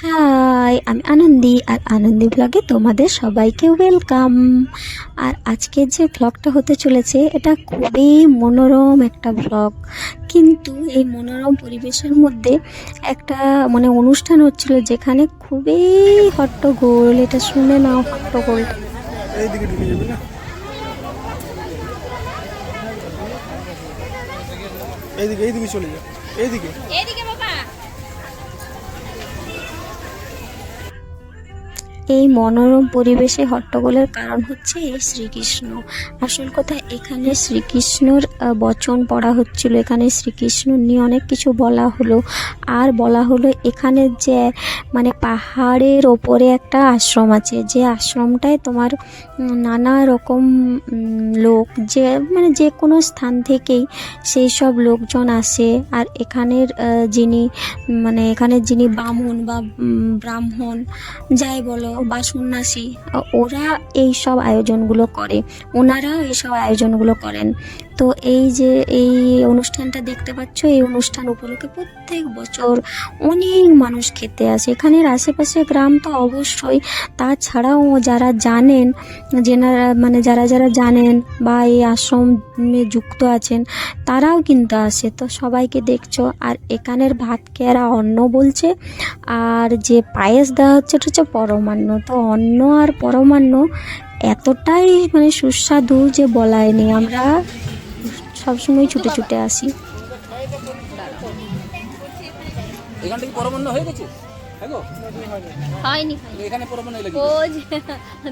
High, আমি আনন্দি আর আনন্দি ব্লগে তোমাদের সবাইকে ওয়েলকাম। আর আজকের যে ব্লগটা হতে চলেছে এটা খুবই মনোরম একটা ব্লগ। কিন্তু এই মনোরম পরিবেশের মধ্যে একটা অনুষ্ঠান হচ্ছিল যেখানে খুবই হট্টগোল। এটা শুনে নাও হট্টগোলটা। এইদিকে ঢুকে যাবে না, এইদিকে এইদিকে চলে যাও, এইদিকে এদিকে বাবা। এই মনোরম পরিবেশে হট্টগোলের কারণ হচ্ছে এই শ্রীকৃষ্ণ। আসল কথা, এখানে শ্রীকৃষ্ণর বচন পড়া হচ্ছিল, এখানে শ্রীকৃষ্ণ নিয়ে অনেক কিছু বলা হলো। আর বলা হলো এখানে যে পাহাড়ের ওপরে একটা আশ্রম আছে, যে আশ্রমটায় তোমার নানা রকম লোক, যে কোনো স্থান থেকেই সেই সব লোকজন আসে। আর এখানের যিনি বামুন বা ব্রাহ্মণ যাই বলো বা সন্ন্যাসী, ওরা এই সব আয়োজনগুলো করে, ওনারা এই সব আয়োজনগুলো করেন। তো এই অনুষ্ঠানটা দেখতে পাচ্ছ, এই অনুষ্ঠান উপলক্ষে প্রত্যেক বছর অনেক মানুষ খেতে আসে। এখানের আশেপাশে গ্রাম তো অবশ্যই, তাছাড়াও যারা জানেন, যারা যারা জানেন বা এই আশ্রমে যুক্ত আছেন তারাও কিন্তু আসে। তো সবাইকে দেখছো। আর এখানের ভাতকে এরা অন্ন বলছে, আর যে পায়েস দেওয়া হচ্ছে এটা হচ্ছে পরমান্ন। তো অন্ন আর পরমান্ন এতটাই সুস্বাদু যে বলাই নেই। আমরা সবসময় ছুটে ছুটে আসি। এখান থেকে পরমান্ন হয়ে গেছে। হয়নি এখানে পরমান্ন লাগে, ও যে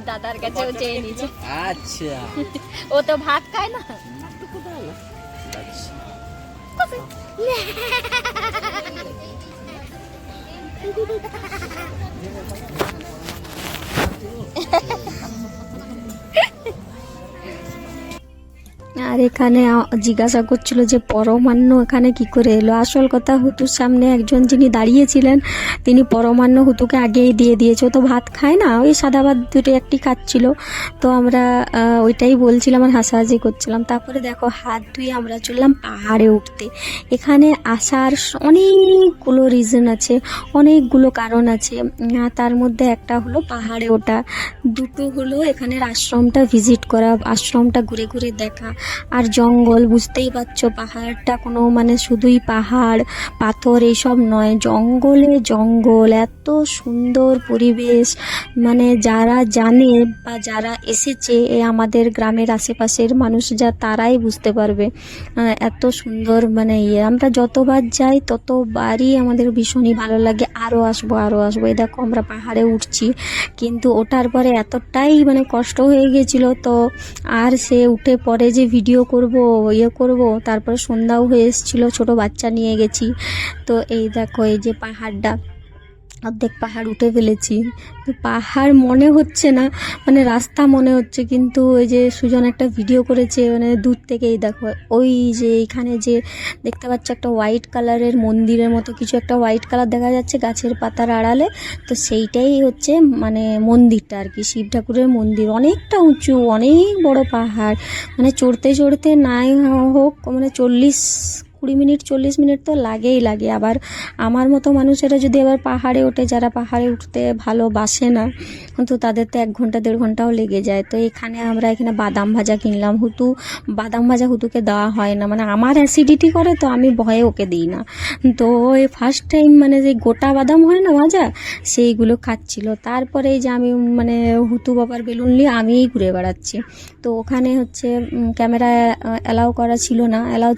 দাদার কাছে ও চেয়ে নিয়েছে। আচ্ছা, ও তো ভাত খায় না। আর এখানে জিজ্ঞাসা করছিল যে পরমান্ন এখানে কি করে এলো। আসল কথা, হুতুর সামনে একজন যিনি দাঁড়িয়েছিলেন তিনি পরমান্ন হুতুকে আগেই দিয়ে দিয়েছে। ও তো ভাত খায় না, ওই সাদা ভাত দুটো একটি খাচ্ছিল। তো আমরা ওইটাই বলছিলাম আর হাসাহাসি করছিলাম। তারপরে দেখো, হাত ধুয়ে আমরা চললাম পাহাড়ে উঠতে। এখানে আসার অনেকগুলো রিজন আছে, অনেকগুলো কারণ আছে। তার মধ্যে একটা হলো পাহাড়ে ওঠা, দুটো হলো এখানের আশ্রমটা ভিজিট করা, আশ্রমটা ঘুরে ঘুরে দেখা। আর জঙ্গল, বুঝতেই পারছো পাহাড়টা কোনো শুধুই পাহাড় পাথর এইসব নয়, জঙ্গলে জঙ্গল, এত সুন্দর পরিবেশ। যারা জানে বা যারা এসেছে আমাদের গ্রামের আশেপাশের মানুষ তারাই বুঝতে পারবে এত সুন্দর। আমরা যতবার যাই ততবারই আমাদের ভীষণই ভালো লাগে, আরও আসবো আরও আসবো। এই দেখো আমরা পাহাড়ে উঠছি, কিন্তু ওঠার পরে এতটাই কষ্ট হয়ে গেছিলো। তো আর সে উঠে পরে যে ভিডিও করব করব, তারপরে সন্ধ্যাও হয়ে এসেছিলো, ছোটো বাচ্চা নিয়ে গেছি। তো এই দেখো, এই যে পাহাড়টা, অর্ধেক পাহাড় উঠে ফেলেছি। তো পাহাড় মনে হচ্ছে না, রাস্তা মনে হচ্ছে, কিন্তু ওই যে সুজন একটা ভিডিও করেছে দূর থেকেই দেখো, ওই যে এখানে যে দেখতে পাচ্ছ একটা হোয়াইট কালারের মন্দিরের মতো কিছু, একটা হোয়াইট কালার দেখা যাচ্ছে গাছের পাতার আড়ালে। তো সেইটাই হচ্ছে মন্দিরটা আর কি, শিব ঠাকুরের মন্দির। অনেকটা উঁচু, অনেক বড় পাহাড়, চড়তে চড়তে নাই হোক 40-মিনিট তো লাগে। আবার আমার মতো মানুষেরা যদি আবার পাহাড়ে ওঠে, যারা পাহাড়ে উঠতে ভালোবাসে না, তো তাদের তো 1-1.5 ঘন্টাও লেগে যায়। তো আমরা এখানে বাদাম ভাজা কিনলাম। বাদাম ভাজা হুতুকে দেওয়া হয় না, আমার অ্যাসিডিটি করে, তো আমি ভয়ে ওকে দিই না। তো ওই ফার্স্ট টাইম যে গোটা বাদাম হয় না ভাজা, সেইগুলো খাচ্ছিল। তারপরে যে আমি হুতু বাবার বেলুন নিয়ে আমিই ঘুরে বেড়াচ্ছি। তো ওখানে হচ্ছে ক্যামেরা অ্যালাউ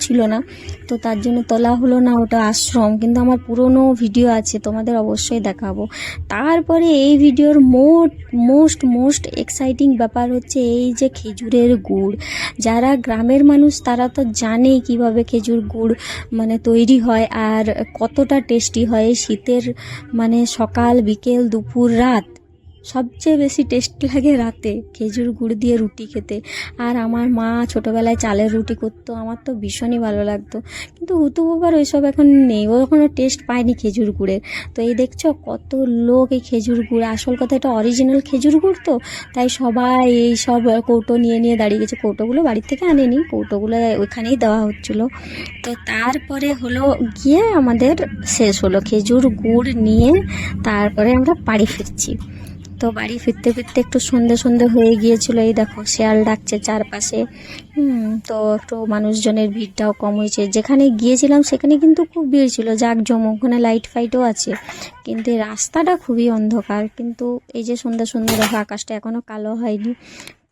ছিল না, তো তার জন্য তোলা হলো না। ওটা আশ্রম, কিন্তু আমার পুরনো ভিডিও আছে, তোমাদের অবশ্যই দেখাবো। তারপরে এই ভিডিওর মোস্ট এক্সাইটিং ব্যাপার হচ্ছে এই যে খেজুরের গুড়। যারা গ্রামের মানুষ তারা তো জানেই কিভাবে খেজুর গুড় তৈরি হয় আর কতটা টেস্টি হয়। শীতের সকাল বিকেল দুপুর রাত সবচেয়ে বেশি টেস্ট লাগে রাতে খেজুর গুড় দিয়ে রুটি খেতে। আর আমার মা ছোটোবেলায় চালের রুটি করতো, আমার তো ভীষণই ভালো লাগতো। কিন্তু হুতু বাবার ওইসব এখন নেই, ও এখনও টেস্ট পায়নি খেজুর গুড়ের। তো এই দেখছো কত লোক এই খেজুর গুড়, আসল কথা এটা অরিজিনাল খেজুর গুড় তো, তাই সবাই এই সব কৌটো নিয়ে নিয়ে দাঁড়িয়ে গেছে। কৌটোগুলো বাড়ির থেকে আনেনি, কৌটোগুলো ওইখানেই দেওয়া হচ্ছিলো। তো তারপরে হলো গিয়ে আমাদের শেষ হলো খেজুর গুড় নিয়ে, তারপরে আমরা বাড়ি ফিরছি। তো বাড়ি ফিরতে ফিরতে একটু সন্ধে হয়ে গিয়েছিল। এই দেখো শেয়াল ডাকছে চারপাশে। তো একটু মানুষজনের ভিড়টাও কম হয়েছে। যেখানে গিয়েছিলাম সেখানে কিন্তু খুব ভিড় ছিল, জাঁকজমক, ওখানে লাইট ফাইটও আছে, কিন্তু এই রাস্তাটা খুবই অন্ধকার। কিন্তু এই যে সন্ধ্যা দেখো আকাশটা এখনও কালো হয়নি।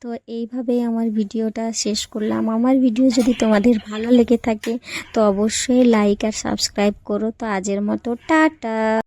তো এইভাবেই আমার ভিডিওটা শেষ করলাম। আমার ভিডিও যদি তোমাদের ভালো লেগে থাকে তো অবশ্যই লাইক আর সাবস্ক্রাইব করো। তো আজের মতো টাটা।